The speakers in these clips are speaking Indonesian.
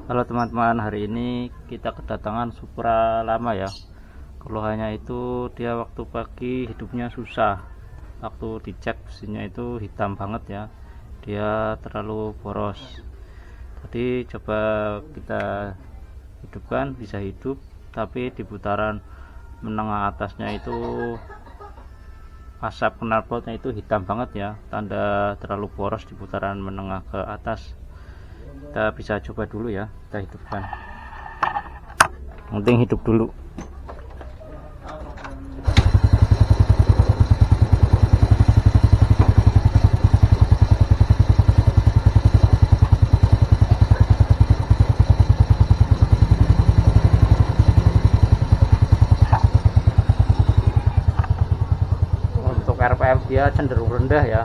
Halo teman-teman, hari ini kita kedatangan Supra lama ya. Keluhannya itu dia waktu pagi hidupnya susah. Waktu dicek besinya itu hitam banget ya. Dia terlalu boros. Tadi coba kita hidupkan, bisa hidup, tapi di putaran menengah atasnya itu asap knalpotnya itu hitam banget ya. Tanda terlalu boros di putaran menengah ke atas. Kita bisa coba dulu ya, kita hidupkan. Penting hidup dulu. Untuk RPM dia cenderung rendah ya.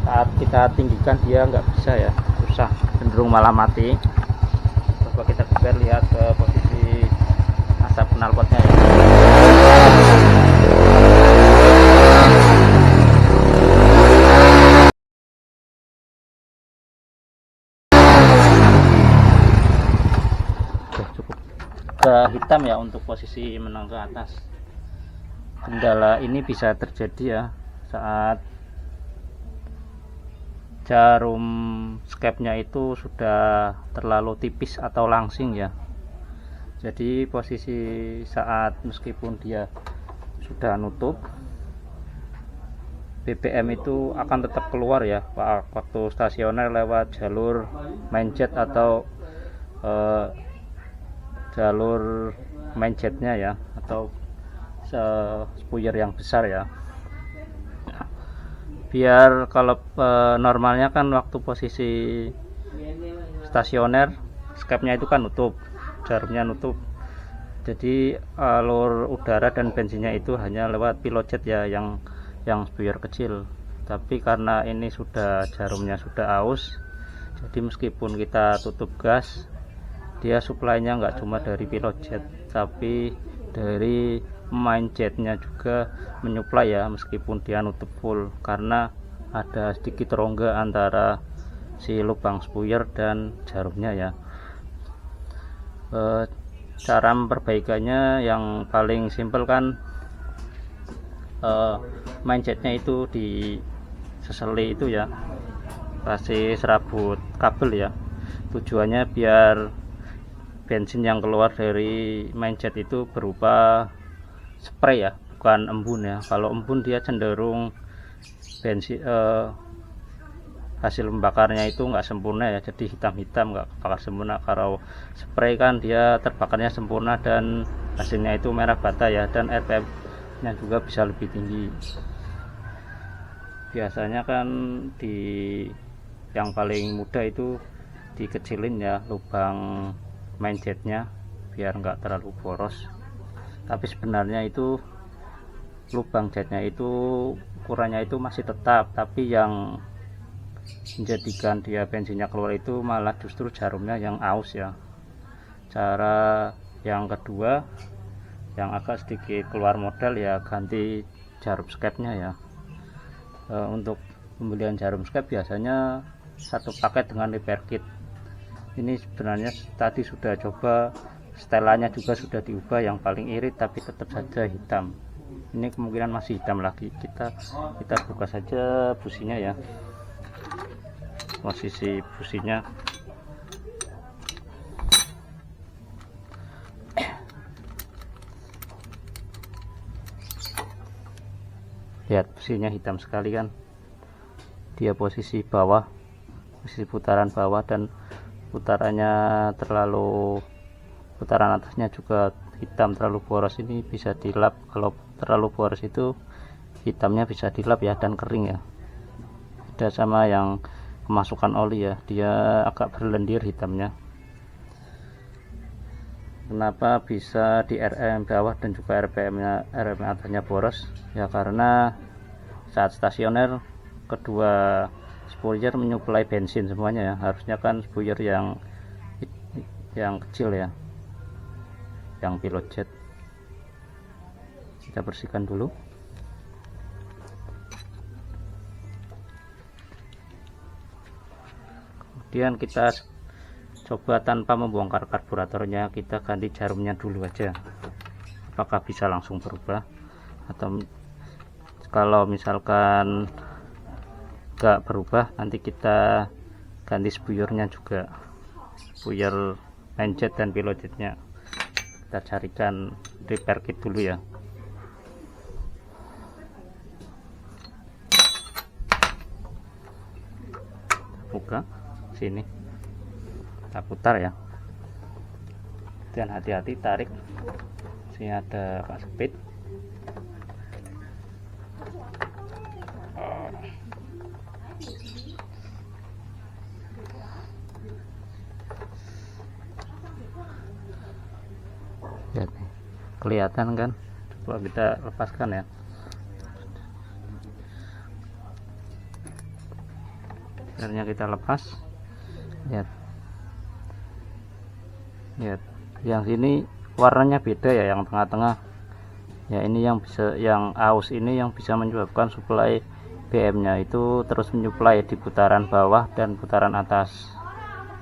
Saat kita tinggikan dia nggak bisa ya, susah, cenderung malah mati. Coba kita geser, lihat ke posisi asap knalpotnya ya. Cukup ke hitam ya untuk posisi menang ke atas. Kendala ini bisa terjadi ya saat jarum skepnya itu sudah terlalu tipis atau langsing ya. Jadi posisi saat meskipun dia sudah nutup, BBM itu akan tetap keluar ya waktu stasioner lewat jalur main jet atau jalur main jetnya ya, atau spuyer yang besar ya. Biar kalau normalnya kan waktu posisi stasioner skepnya itu kan nutup, jarumnya nutup, jadi alur udara dan bensinnya itu hanya lewat pilot jet ya, yang spuyer kecil. Tapi karena ini sudah jarumnya sudah aus, jadi meskipun kita tutup gas, dia suplainya nggak cuma dari pilot jet, tapi dari main jetnya juga menyuplai ya, meskipun dia nutup full, karena ada sedikit rongga antara si lubang spuyer dan jarumnya ya. Cara memperbaikannya yang paling simpel kan, main jetnya itu diseseli itu ya, kasih serabut kabel ya. Tujuannya biar bensin yang keluar dari main jet itu berupa spray ya, bukan embun ya. Kalau embun dia cenderung bensin hasil membakarnya itu nggak sempurna ya, jadi hitam-hitam, nggak bakar sempurna. Kalau spray kan dia terbakarnya sempurna dan hasilnya itu merah bata ya, dan RPM nya juga bisa lebih tinggi. Biasanya kan di yang paling mudah itu dikecilin ya lubang main jetnya biar nggak terlalu boros. Tapi sebenarnya itu lubang jetnya itu ukurannya itu masih tetap, tapi yang menjadikan dia bensinnya keluar itu malah justru jarumnya yang aus ya. Cara yang kedua yang agak sedikit keluar modal ya, ganti jarum skepnya ya. Untuk pembelian jarum skep biasanya satu paket dengan repair kit. Ini sebenarnya tadi sudah coba, setelannya juga sudah diubah, yang paling irit tapi tetap saja hitam. Ini kemungkinan masih hitam lagi. Kita buka saja businya ya, posisi businya. Lihat businya hitam sekali kan, dia posisi bawah, posisi putaran bawah, dan putarannya terlalu, putaran atasnya juga hitam, terlalu boros. Ini bisa dilap, kalau terlalu boros itu hitamnya bisa dilap ya, dan kering ya. Beda sama yang kemasukan oli ya, dia agak berlendir hitamnya. Kenapa bisa di RM bawah dan juga RPM atasnya boros ya? Karena saat stasioner kedua spuyer menyuplai bensin semuanya ya, harusnya kan spuyer yang kecil ya, yang pilot jet. Kita bersihkan dulu. Kemudian kita coba tanpa membongkar karburatornya, kita ganti jarumnya dulu aja, apakah bisa langsung berubah, atau kalau misalkan gak berubah nanti kita ganti spuyernya juga, spuyer main-jet dan pilotjetnya. Kita carikan repair kit dulu ya. Buka sini, kita putar ya, dan hati-hati tarik. Sini ada pak speed. Lihat nih, kelihatan kan? Coba kita lepaskan ya. Akhirnya kita lepas. Lihat, yang sini warnanya beda ya, yang tengah-tengah ya. Ini yang bisa, yang aus ini yang bisa menyebabkan suplai BM nya itu terus menyuplai di putaran bawah dan putaran atas.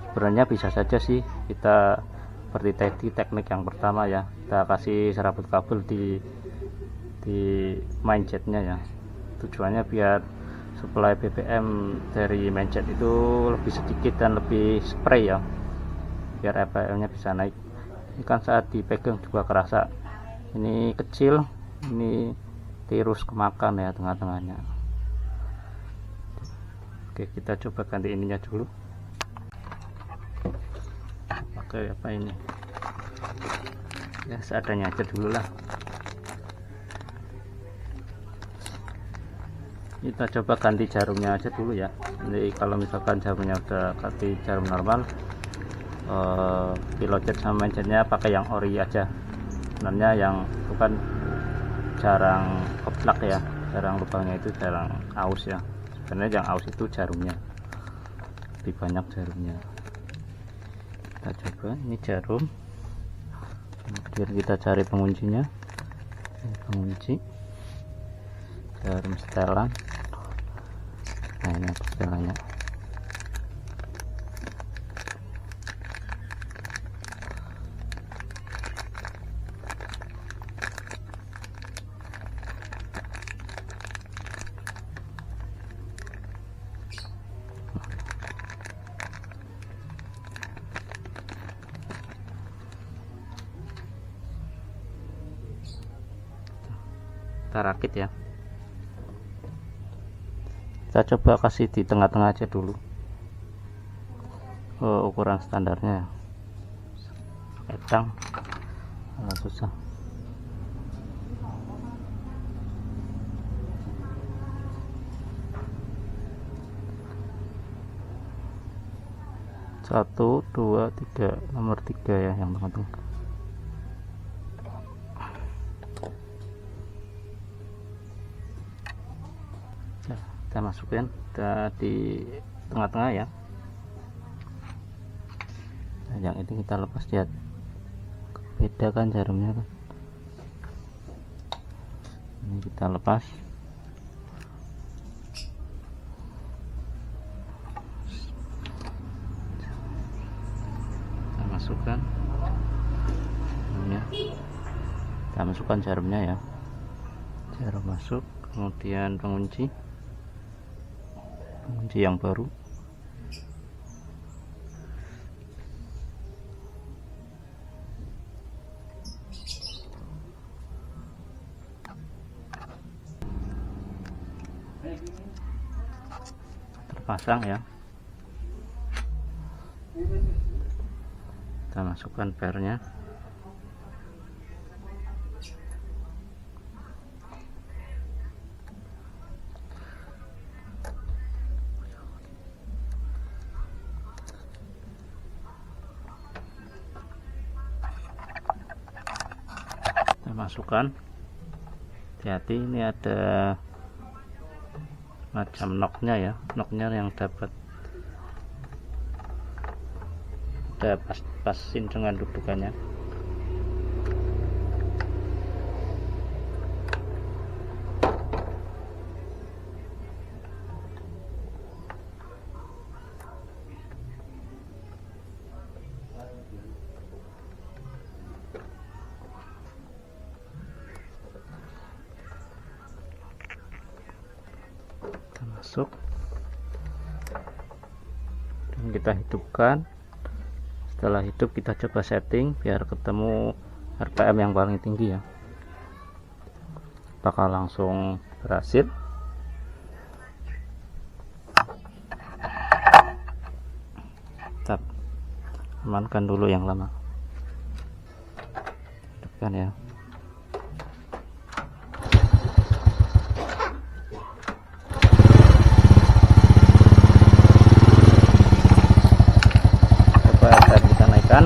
Sebenarnya bisa saja sih kita seperti tadi teknik yang pertama ya, kita kasih serabut kabel di main jetnya ya. Tujuannya biar suplai BBM dari main jet itu lebih sedikit dan lebih spray ya, biar RPM nya bisa naik. Ini kan saat dipegang juga kerasa, ini kecil, ini tirus kemakan ya tengah-tengahnya. Oke, kita coba ganti ininya dulu, pakai apa ini ya, seadanya aja dulu lah. Kita coba ganti jarumnya aja dulu ya. Jadi kalau misalkan jarumnya udah ganti jarum normal, pilotjet sama main-jetnya pakai yang ori aja. Sebenarnya yang itu kan jarang keplak ya, jarang lubangnya itu jarang aus ya. Sebenarnya yang aus itu jarumnya, lebih banyak jarumnya. Kita coba, ini jarum, kemudian kita cari penguncinya. Ini pengunci jarum setelan. Nah, ini setelannya. Kita rakit ya. Kita coba kasih di tengah-tengah aja dulu. Ukuran standarnya etang susah. Satu, dua, tiga, nomor 3 ya, yang tengah-tengah. Kita masukkan di tengah-tengah ya. Nah, yang ini kita lepas, lihat beda kan jarumnya kan. Ini kita lepas. Kita masukkan jarumnya. Kita masukkan jarumnya ya. Jarum masuk, kemudian pengunci yang baru. Terpasang ya. Kita masukkan pernya. Masukkan, hati-hati, ini ada macam knocknya ya, knocknya yang dapat udah pasin dengan dudukannya. masuk dan kita hidupkan. Setelah hidup kita coba setting biar ketemu RPM yang paling tinggi ya. Apakah langsung berhasil? Kita amankan dulu yang lama, hidupkan ya. Kita naikkan.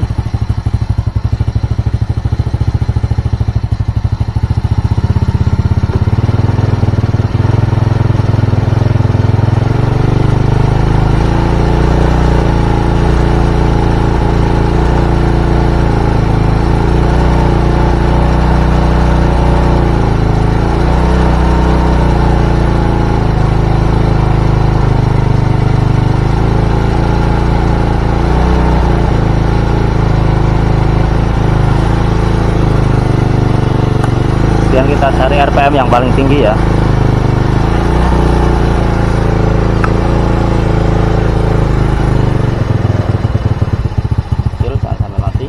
Kemudian kita cari RPM yang paling tinggi ya. Kecil, jangan sampai mati.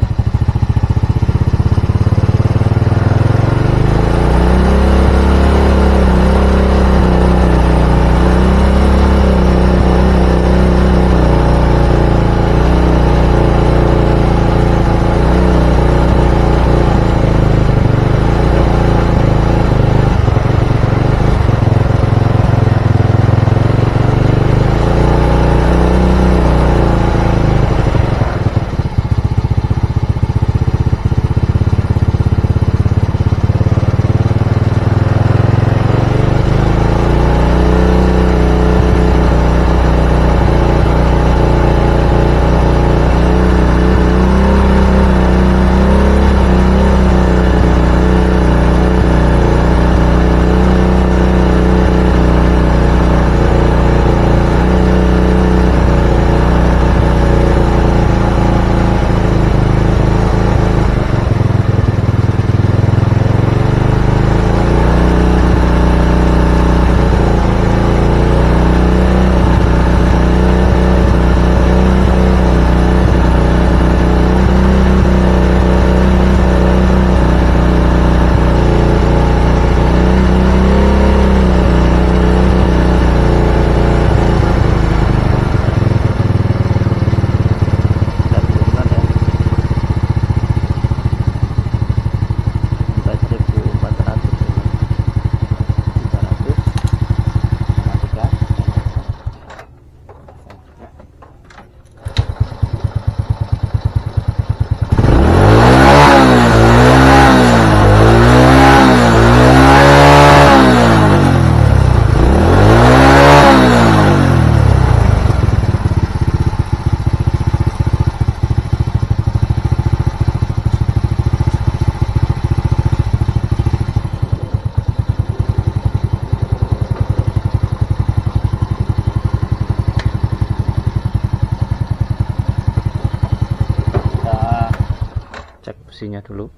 Besinya dulu.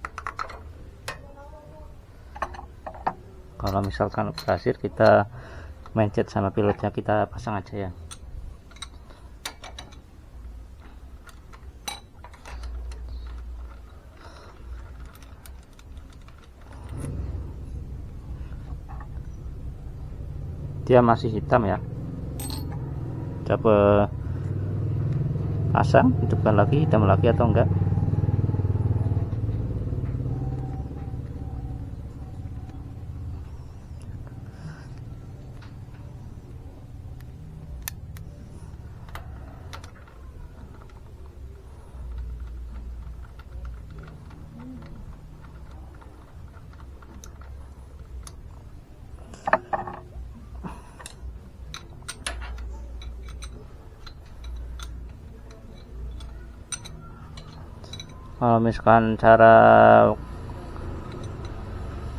Kalau misalkan berhasil, kita mencet sama pilotnya kita pasang aja ya. Dia masih hitam ya. Coba pasang, hidupkan lagi, hitam lagi atau enggak.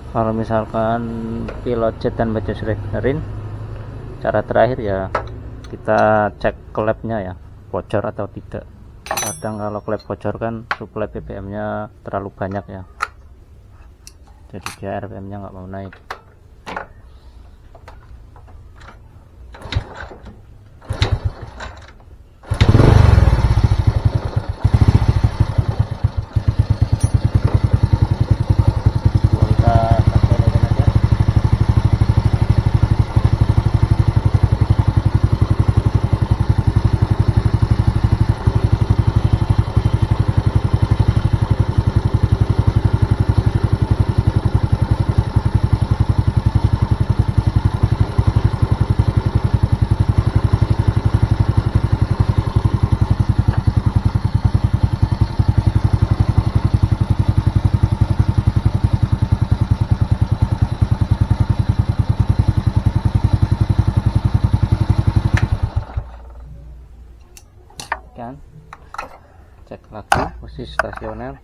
Kalau misalkan pilot jet dan baja sudah benerin, cara terakhir ya kita cek klepnya ya, bocor atau tidak. Kadang kalau klep bocor kan suplai BBM nya terlalu banyak ya, jadi dia RPM nya nggak mau naik. cek lagi posisi stasioner.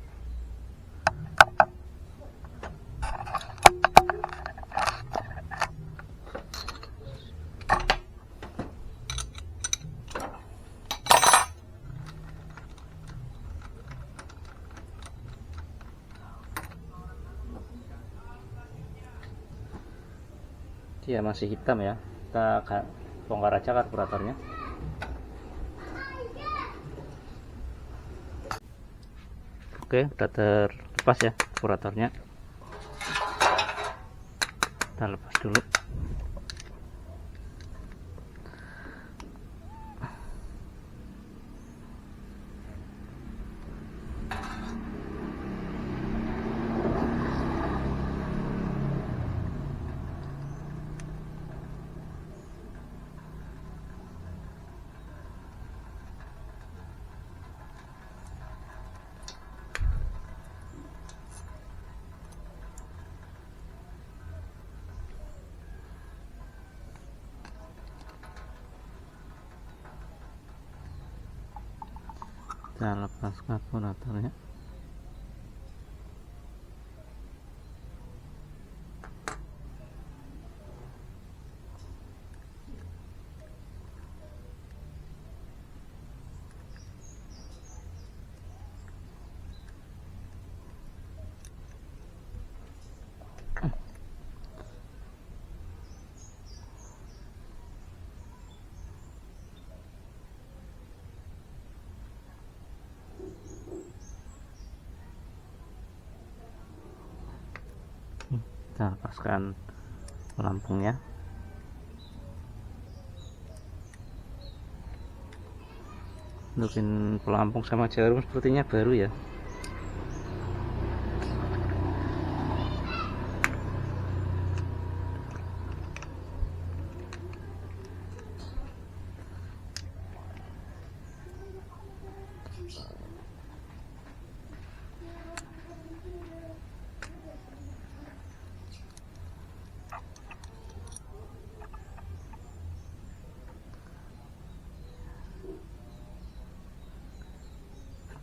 Dia masih hitam ya, kita bongkar aja karburatornya. Oke, udah terlepas ya karburatornya, kita lepas dulu. Kita lepas karburatornya. Kita lepaskan pelampungnya. Untukin pelampung sama jarum sepertinya baru ya.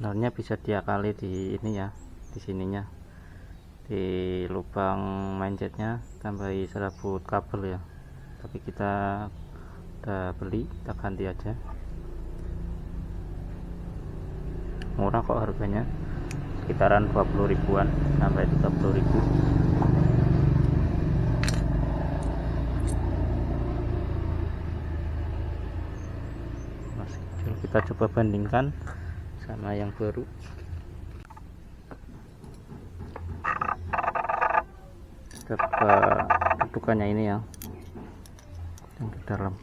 Sebenarnya bisa diakali di ini ya, di sininya, di lubang mancetnya tambahi serabut kabel ya, tapi kita udah beli, kita ganti aja. Murah kok harganya, sekitaran 20 ribuan sampai 30 ribu. Kita coba bandingkan sama yang baru. Kita buka dudukannya ini ya, yang di dalam.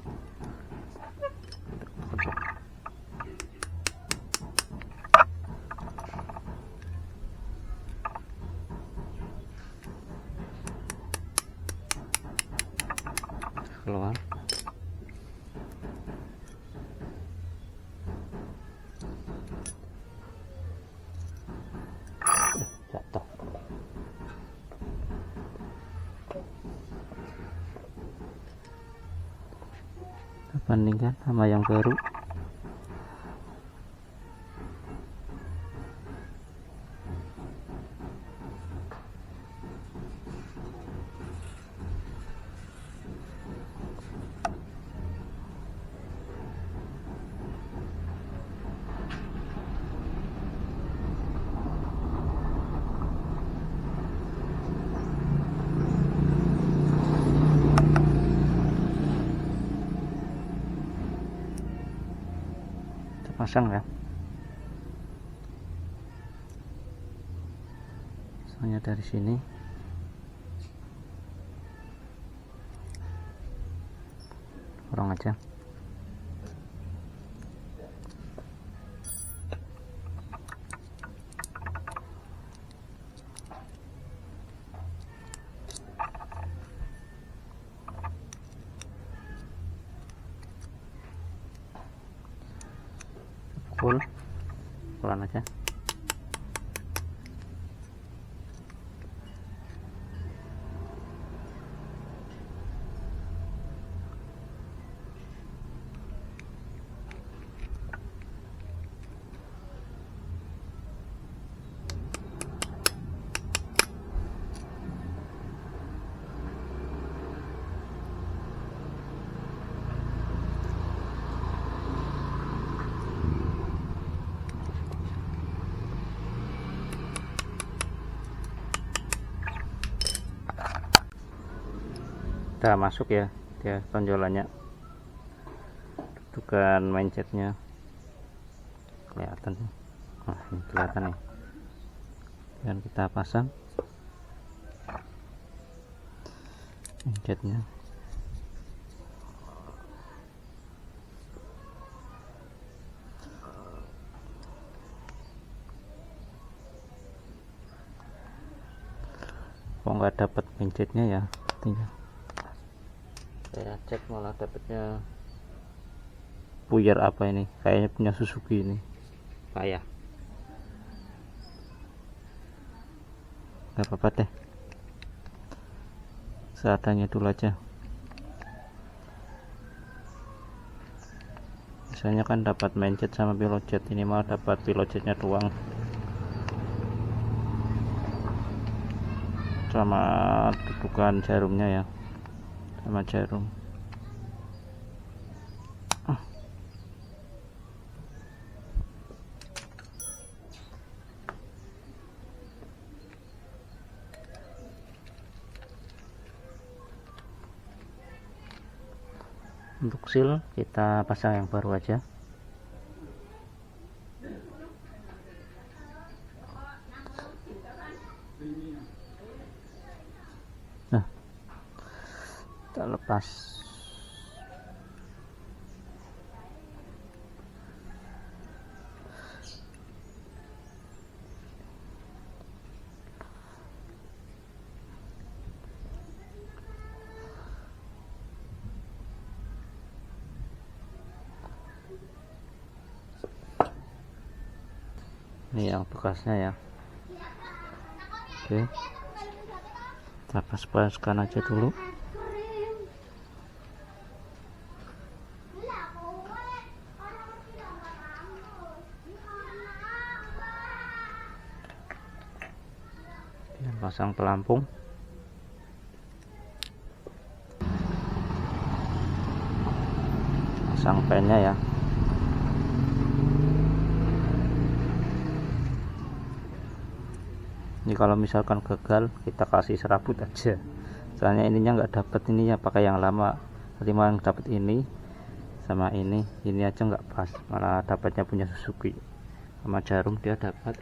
Keluar. Jatuh. Kita bandingkan sama yang baru. Pasang ya, soalnya dari sini kurang aja. Pukul pelan aja. bisa masuk ya, dia tonjolannya, dudukan mencetnya kelihatan. Nah, ini kelihatan nih, dan kita pasang mencetnya. Kok nggak dapat mencetnya ya, tinggal saya cek malah dapatnya puyer apa ini, kayaknya punya Suzuki ini, payah. Gak apa-apa deh, seadanya dulu aja. Biasanya kan dapat mencet sama pilot jet, ini malah dapat pilot jetnya doang sama dudukan jarumnya ya, sama jarum. Untuk seal kita pasang yang baru aja. Nah, kita lepas. Ini yang bekasnya ya. Oke, kita pas-paskan aja dulu. Dan pasang pelampung. Pasang pennya ya. Ini kalau misalkan gagal kita kasih serabut aja, soalnya ininya nggak dapat, ininya pakai yang lama. Tadi malah dapat ini sama ini aja nggak pas, malah dapatnya punya Suzuki sama jarum dia dapat.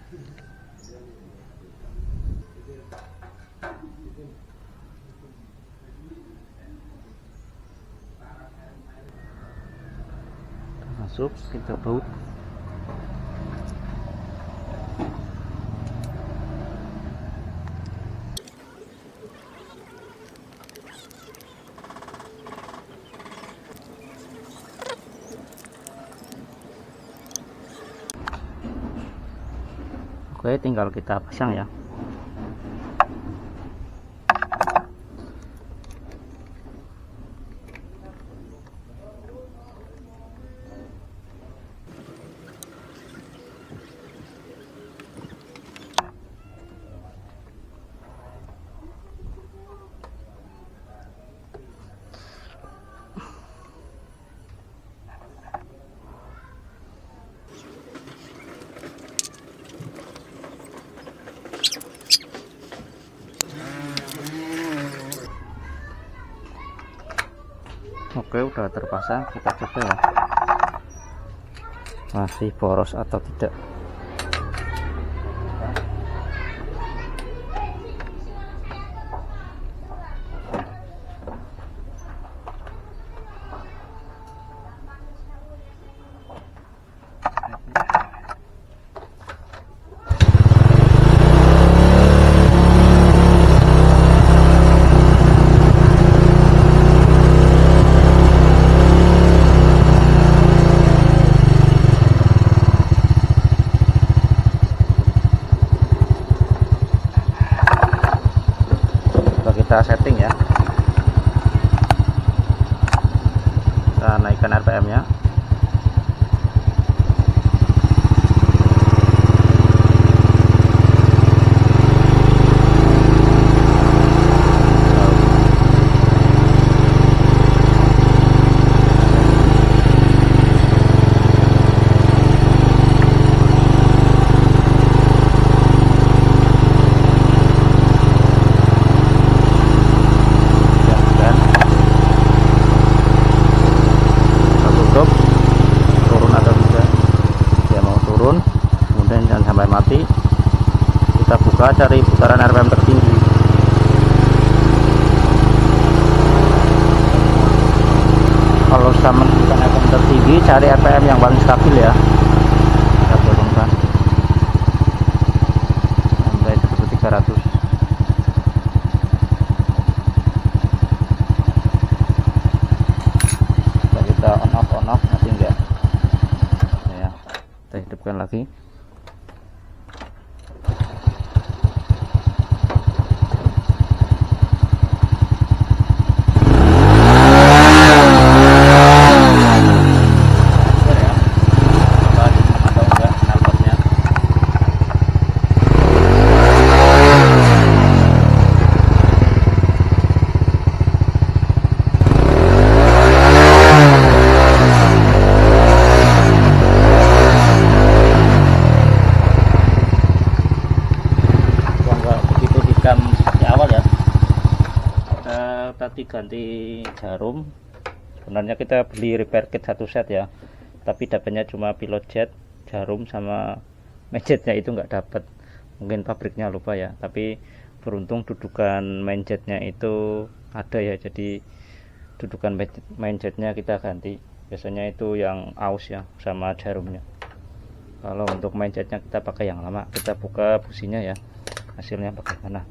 Masuk, kita baut. Oke, tinggal kita pasang ya. Oke, udah terpasang, kita coba ya, masih boros atau tidak. Kita setting ya, kita naikkan RPM nya. Dan kemudian jangan sampai mati. Kita buka, cari putaran RPM tertinggi. Kalau sudah menemukan RPM tertinggi, cari RPM yang paling stabil ya, kita turunkan sampai 1300. Kita on off nanti enggak ya, kita hidupkan lagi. Tadi ganti jarum, sebenarnya kita beli repair kit satu set ya, tapi dapatnya cuma pilot jet, jarum sama main-jetnya itu nggak dapat, mungkin pabriknya lupa ya. Tapi beruntung dudukan main-jetnya itu ada ya, jadi dudukan main-jetnya kita ganti. Biasanya itu yang aus ya sama jarumnya. Kalau untuk main-jetnya kita pakai yang lama. Kita buka businya ya, hasilnya bagaimana.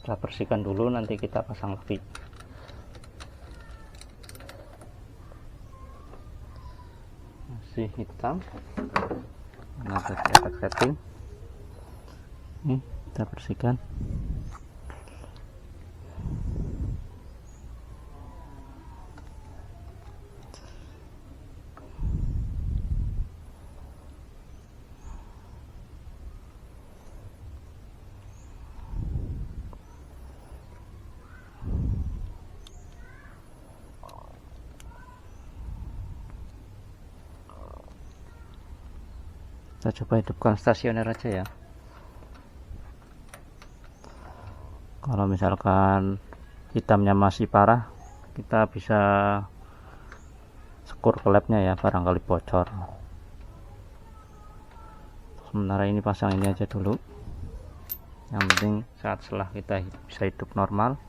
Kita bersihkan dulu, nanti kita pasang lagi. Masih hitam karena ada setting. Ini kita bersihkan. Kita coba hidupkan stasioner aja ya. Kalau misalkan hitamnya masih parah, kita bisa sekur ke labnya ya, barangkali bocor. Sementara ini pasang ini aja dulu. Yang penting saat setelah kita bisa hidup normal.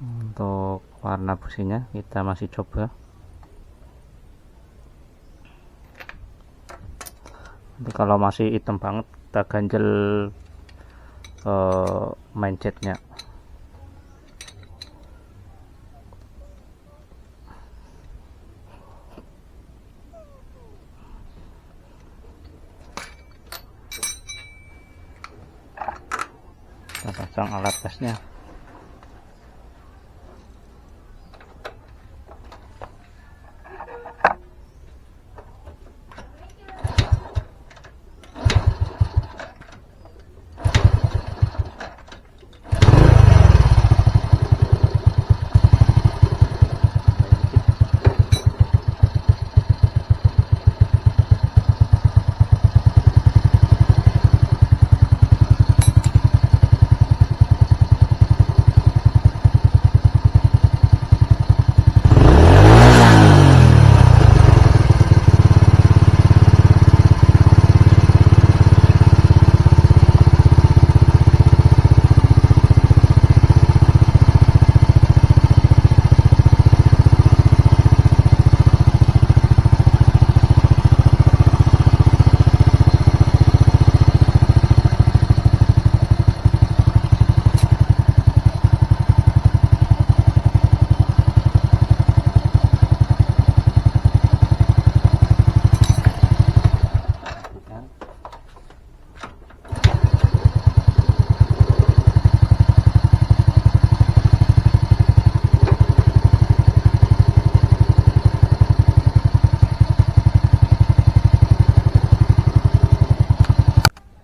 Untuk warna businya kita masih coba. Nanti kalau masih hitam banget, kita ganjel main jetnya. Kita pasang alat tesnya.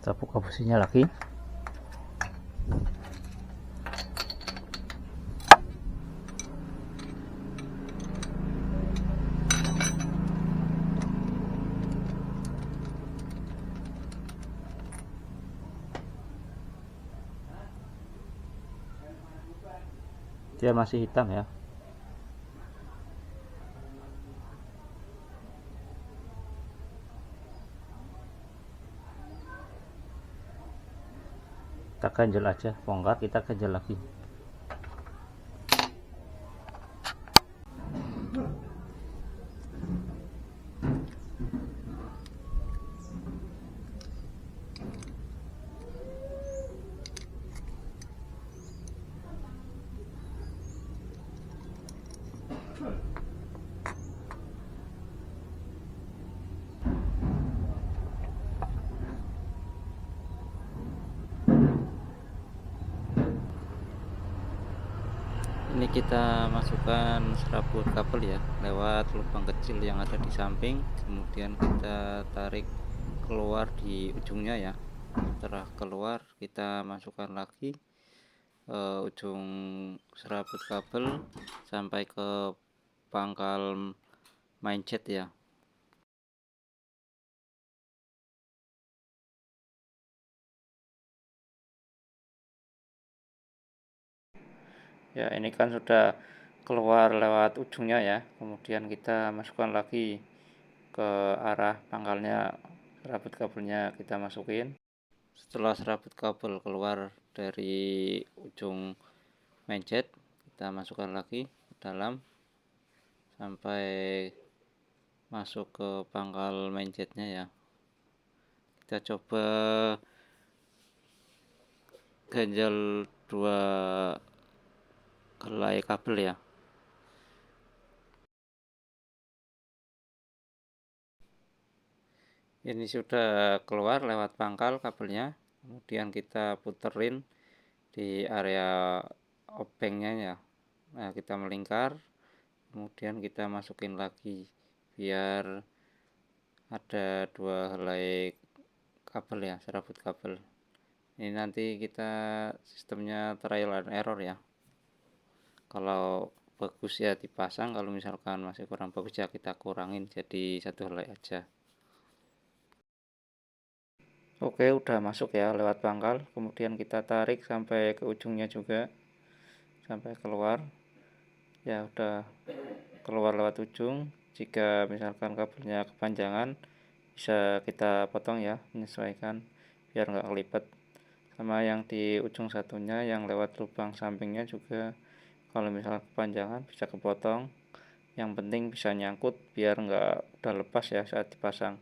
Kita buka businya lagi. Dia masih hitam ya. ganjel aja, bongkar kita ganjel lagi. Ini kita masukkan serabut kabel ya lewat lubang kecil yang ada di samping, kemudian kita tarik keluar di ujungnya ya. Setelah keluar kita masukkan lagi ujung serabut kabel sampai ke pangkal mindset ya. Ya, ini kan sudah keluar lewat ujungnya ya, kemudian kita masukkan lagi ke arah pangkalnya, serabut kabelnya kita masukin. Setelah serabut kabel keluar dari ujung mindset, kita masukkan lagi ke dalam sampai masuk ke pangkal mindsetnya ya. Kita coba ganjel dua helai kabel ya. Ini sudah keluar lewat pangkal kabelnya, kemudian kita puterin di area obengnya ya. Nah, kita melingkar, kemudian kita masukin lagi biar ada dua helai kabel ya, serabut kabel. Ini nanti kita sistemnya trial and error ya. Kalau bagus ya dipasang, kalau misalkan masih kurang bagus ya kita kurangin jadi satu helai aja. Oke, udah masuk ya lewat pangkal, kemudian kita tarik sampai ke ujungnya juga sampai keluar ya. Udah keluar lewat ujung. Jika misalkan kabelnya kepanjangan bisa kita potong ya, menyesuaikan biar nggak kelipet. Sama yang di ujung satunya yang lewat lubang sampingnya juga, kalau misalkan kepanjangan bisa kepotong. Yang penting bisa nyangkut biar nggak udah lepas ya saat dipasang.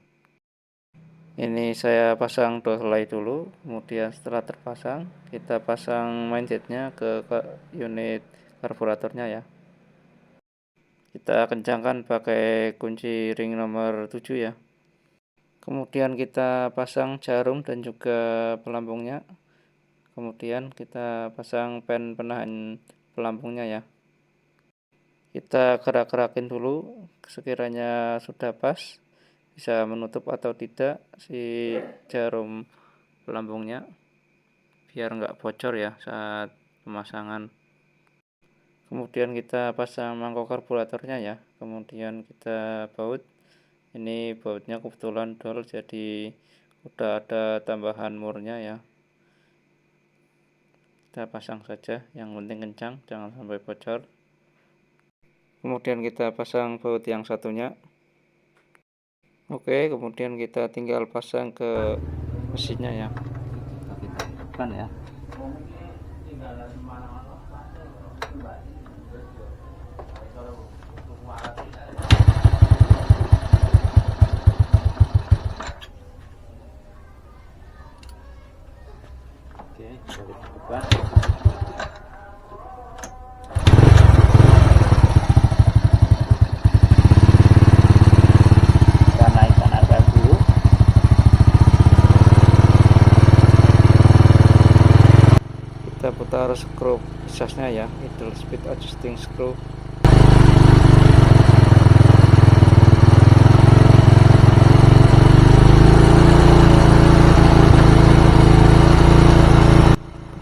Ini saya pasang dua helai dulu, kemudian setelah terpasang kita pasang mindsetnya ke unit karburatornya ya. Kita kencangkan pakai kunci ring nomor 7 ya. Kemudian kita pasang jarum dan juga pelampungnya. Kemudian kita pasang pen penahan pelampungnya ya. Kita gerak-gerakin dulu, sekiranya sudah pas bisa menutup atau tidak si jarum pelampungnya biar nggak bocor ya saat pemasangan. Kemudian kita pasang mangkok karburatornya ya, kemudian kita baut. Ini bautnya kebetulan dol jadi udah ada tambahan murnya ya. Kita pasang saja, yang penting kencang jangan sampai bocor. Kemudian kita pasang baut yang satunya. Oke, kemudian kita tinggal pasang ke mesinnya ya. Kita tekan ya. Oke, kita tekan. Kita putar skru asasnya ya, idle speed adjusting screw.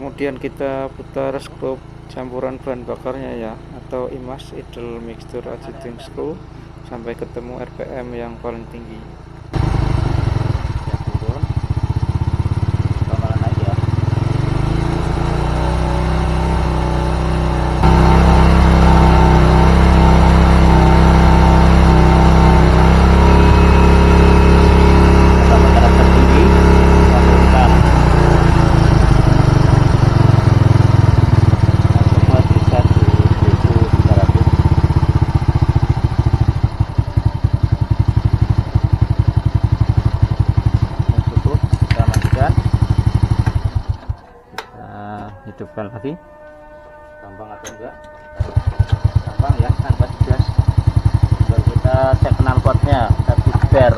Kemudian kita putar skru campuran bahan bakarnya ya, atau IMAS idle mixture adjusting screw sampai ketemu RPM yang paling tinggi. hidupkan lagi. Gampang atau enggak? Gampang ya, tanpa gas. Tinggal kita cek knalpotnya, tapi bar.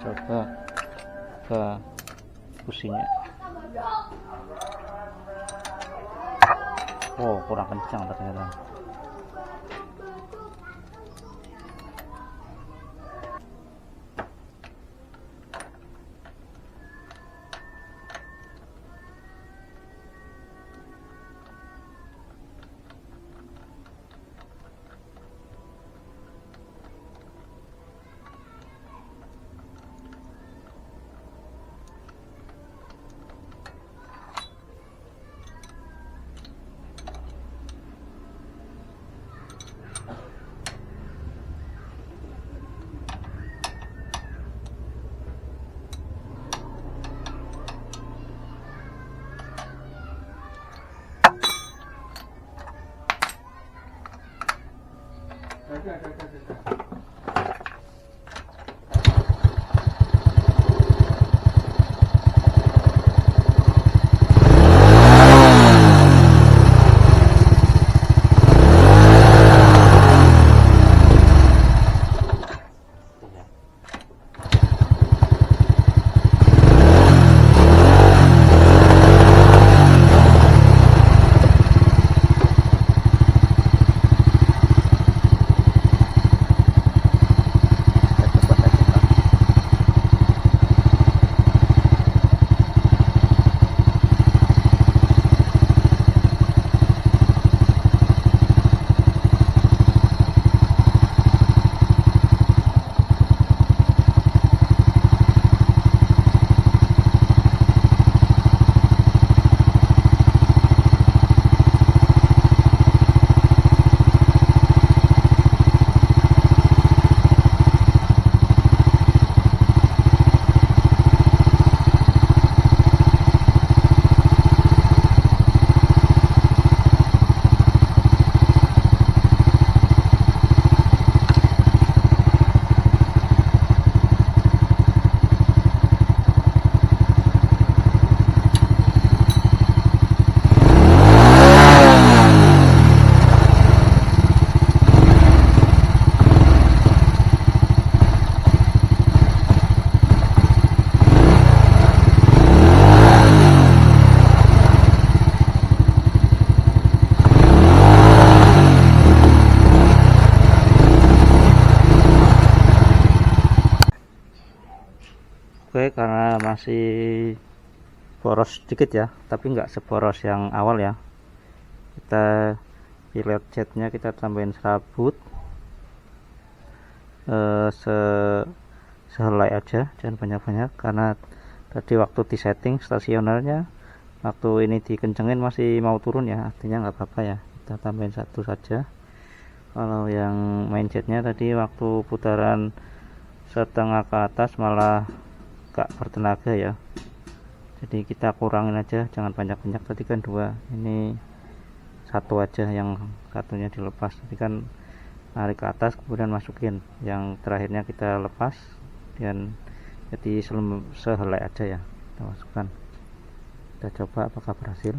Coba ke businya. Oh, kurang kencang ternyata. Oke, karena masih boros sedikit ya, tapi nggak seboros yang awal ya. Kita pilot jetnya kita tambahin serabut sehelai aja, jangan banyak-banyak, karena tadi waktu di setting stasionernya waktu ini dikencengin masih mau turun ya, artinya nggak apa-apa ya, kita tambahin satu saja. Kalau yang main jetnya tadi waktu putaran setengah ke atas malah gak bertenaga ya, jadi kita kurangin aja, jangan banyak-banyak. Tadi kan dua, ini satu aja, yang satunya dilepas. Tadi kan narik ke atas kemudian masukin, yang terakhirnya kita lepas, dan jadi sehelai aja ya kita masukkan. Kita coba apakah berhasil.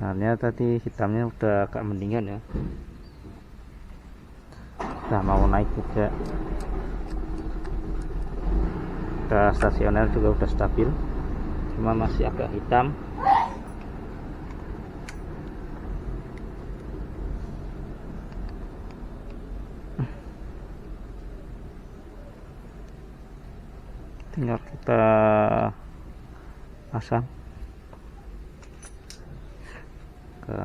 Ternyata tadi hitamnya udah agak mendingan ya, udah mau naik juga. Udah stasioner juga udah stabil, cuma masih agak hitam. tinggal kita pasang ke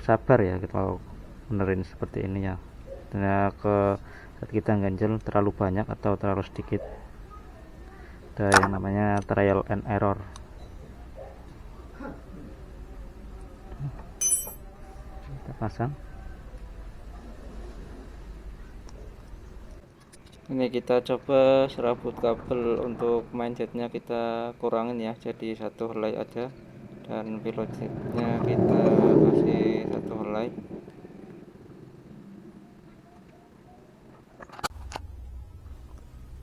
sabar ya kita benerin seperti ini ya. Dan ke saat kita ganjel terlalu banyak atau terlalu sedikit, ada yang namanya trial and error. Kita pasang. Ini kita coba serabut kabel untuk mindsetnya kita kurangin ya, jadi satu helai aja, dan pilotnya kita kasih satu helai.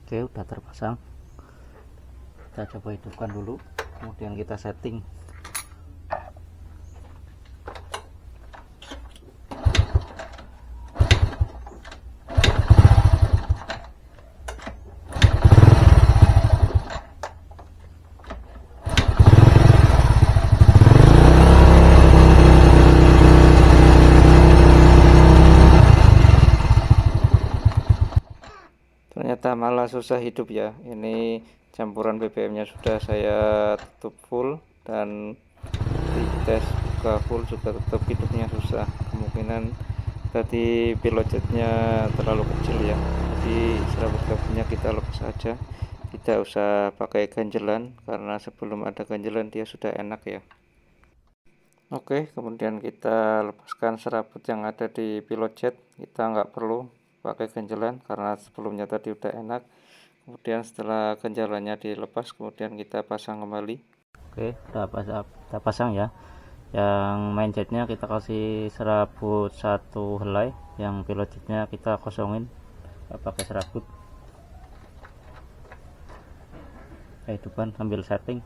Oke, udah terpasang. Kita coba hidupkan dulu, kemudian kita setting. Ternyata malah susah hidup ya. Ini campuran BBM-nya sudah saya tutup full, dan di tes buka full juga tetap hidupnya susah. Kemungkinan tadi pilot jetnya terlalu kecil ya, jadi serabut kabelnya kita lepas aja, tidak usah pakai ganjelan karena sebelum ada ganjelan dia sudah enak ya. Oke, kemudian kita lepaskan serabut yang ada di pilot jet. Kita nggak perlu pakai ganjelan karena sebelumnya tadi udah enak. Kemudian setelah ganjelannya dilepas, kemudian kita pasang kembali. Oke, kita pasang ya. Yang main jetnya kita kasih serabut satu helai, yang pilot jetnya kita kosongin pakai serabut. Hidupan sambil setting.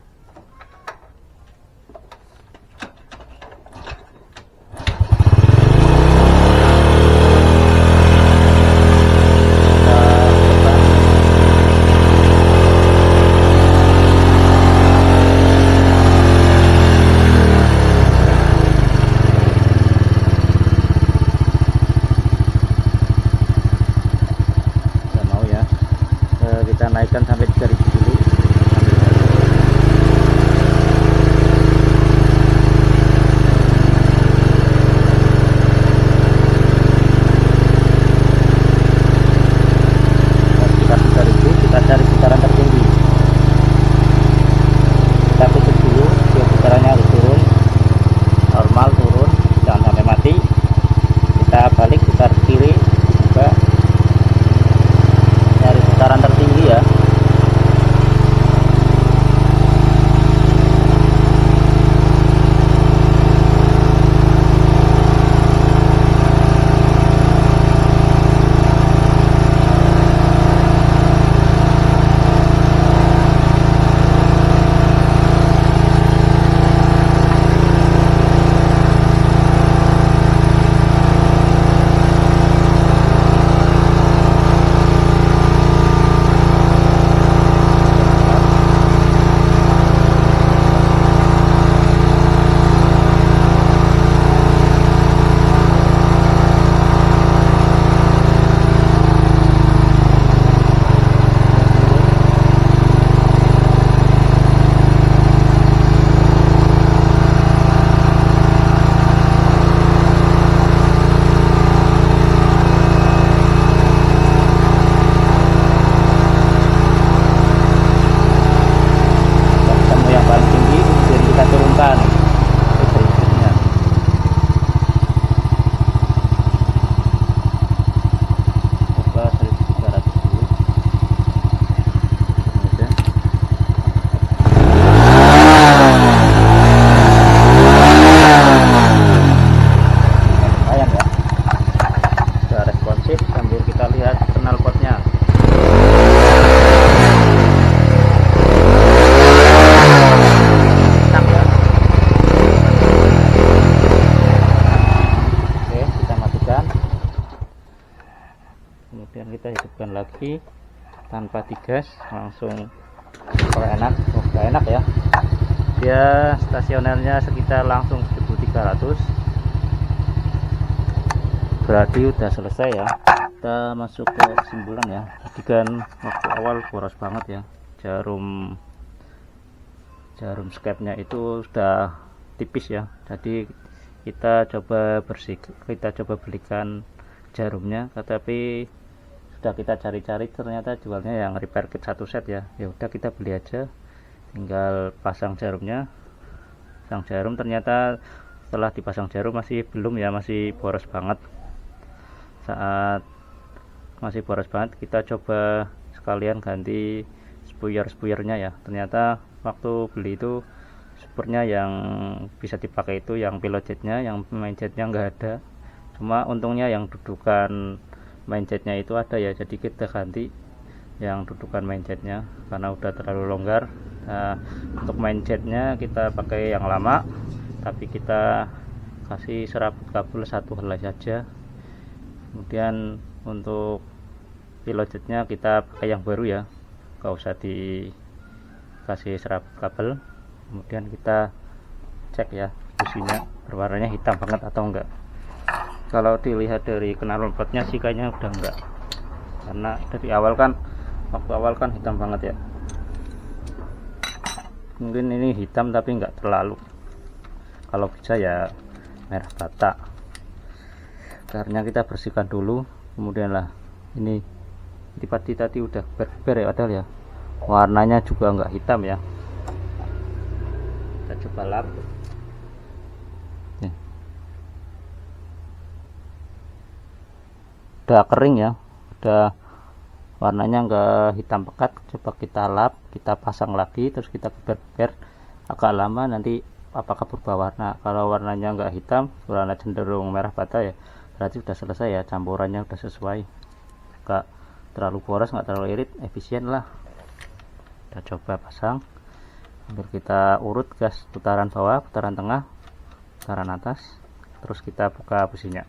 Kita naikkan sampai 3000 dulu. Kita 3000, kita cari putaran tertinggi. Kita tutup dulu, biar putarannya harus turun, normal turun, jangan sampai mati. Kita balik, putar kiri juga, cari putaran tertinggi ya. Kemudian kita hidupkan lagi tanpa digas, langsung. Kalau enak, enak ya. Dia stasionernya sekitar langsung 1300, berarti udah selesai ya. kita masuk ke kesimpulan ya. Tadi kan waktu awal boros banget ya, jarum skepnya itu sudah tipis ya, jadi kita coba belikan jarumnya, tetapi sudah kita cari-cari ternyata jualnya yang repair kit 1 set ya. Ya udah kita beli aja, tinggal pasang jarumnya. Pasang jarum, ternyata setelah dipasang jarum masih belum ya, masih boros banget. Saat masih boros banget, kita coba sekalian ganti spuyernya ya. Ternyata waktu beli itu spurnya yang bisa dipakai itu yang pilot jetnya, yang main jetnya nggak ada. Cuma untungnya yang dudukan main jetnya itu ada ya, jadi kita ganti yang dudukan main jetnya karena udah terlalu longgar. Nah, untuk main jetnya kita pakai yang lama, tapi kita kasih serabut kabel 1 helai saja. Kemudian untuk pilot jetnya kita pakai yang baru ya, gak usah dikasih serabut kabel. Kemudian kita cek ya businya berwarnanya hitam banget atau enggak. Kalau dilihat dari knalpot potnya sih kayaknya udah enggak, karena dari awal kan, waktu awal kan hitam banget ya. Mungkin ini hitam tapi enggak terlalu, kalau bisa ya merah bata. Karena kita bersihkan dulu, kemudian lah ini tadi udah berber ya, padahal ya warnanya juga enggak hitam ya. Kita coba lap ya. Udah kering ya, udah warnanya enggak hitam pekat. Coba kita lap, kita pasang lagi, terus kita geber agak lama, nanti apakah berubah warna. Kalau warnanya enggak hitam, warna cenderung merah bata ya, berarti sudah selesai ya, campurannya udah sesuai, enggak terlalu boros, enggak terlalu irit, efisien lah. Kita coba pasang, sambil kita urut gas putaran bawah, putaran tengah, putaran atas, terus kita buka businya.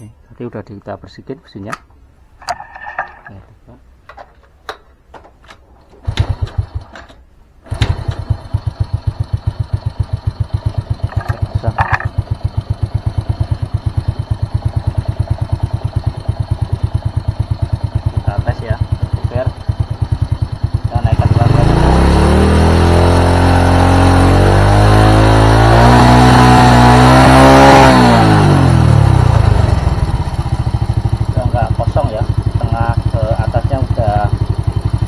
Oke, tadi udah kita bersihkan businya. Kita tes ya, biar kita naikkan pelan-pelan. Udah nggak kosong ya, tengah ke atasnya udah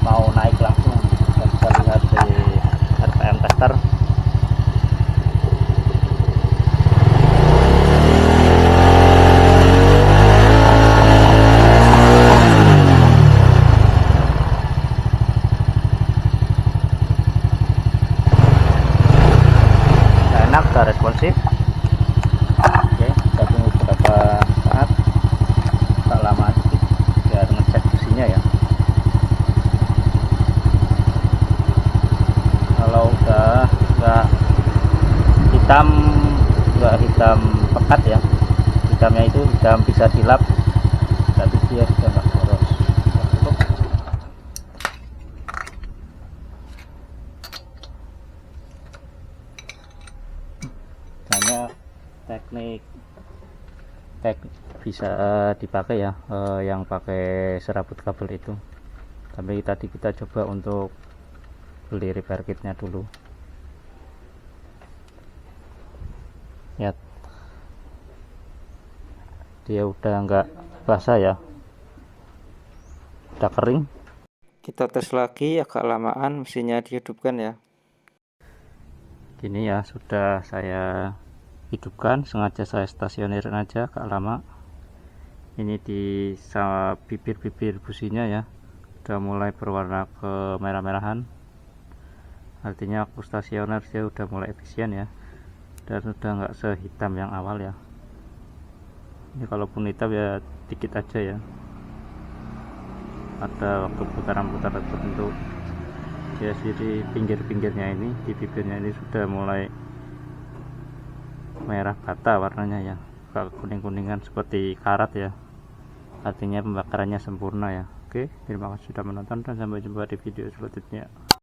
mau naik langsung. Kita bisa lihat di RPM tester. Enak, udah responsif. Oke, kita tunggu beberapa saat, tak lama sedikit biar ngecek businya ya. Kalau udah nggak hitam pekat ya, hitamnya itu hitam bisa dilap, tapi dia sudah nggak boros. Cukup. Hanya teknik bisa dipakai ya, yang pakai serabut kabel itu. Tapi tadi kita coba untuk beli repair kitnya dulu ya, dia udah nggak basah ya, udah kering. Kita tes lagi, agak lamaan mesinnya dihidupkan ya. Gini ya, sudah saya hidupkan, sengaja saya stasionerin aja, agak lama. Ini di bibir businya ya, udah mulai berwarna ke merah-merahan, artinya aku stasioner dia udah mulai efisien ya, dan sudah nggak sehitam yang awal ya. Ini kalaupun hitam ya dikit aja ya, ada waktu putaran-putaran tertentu. Dia di pinggir-pinggirnya ini, di bibirnya ini sudah mulai merah bata warnanya ya, agak kuning-kuningan seperti karat ya, artinya pembakarannya sempurna ya. Oke, terima kasih sudah menonton dan sampai jumpa di video selanjutnya.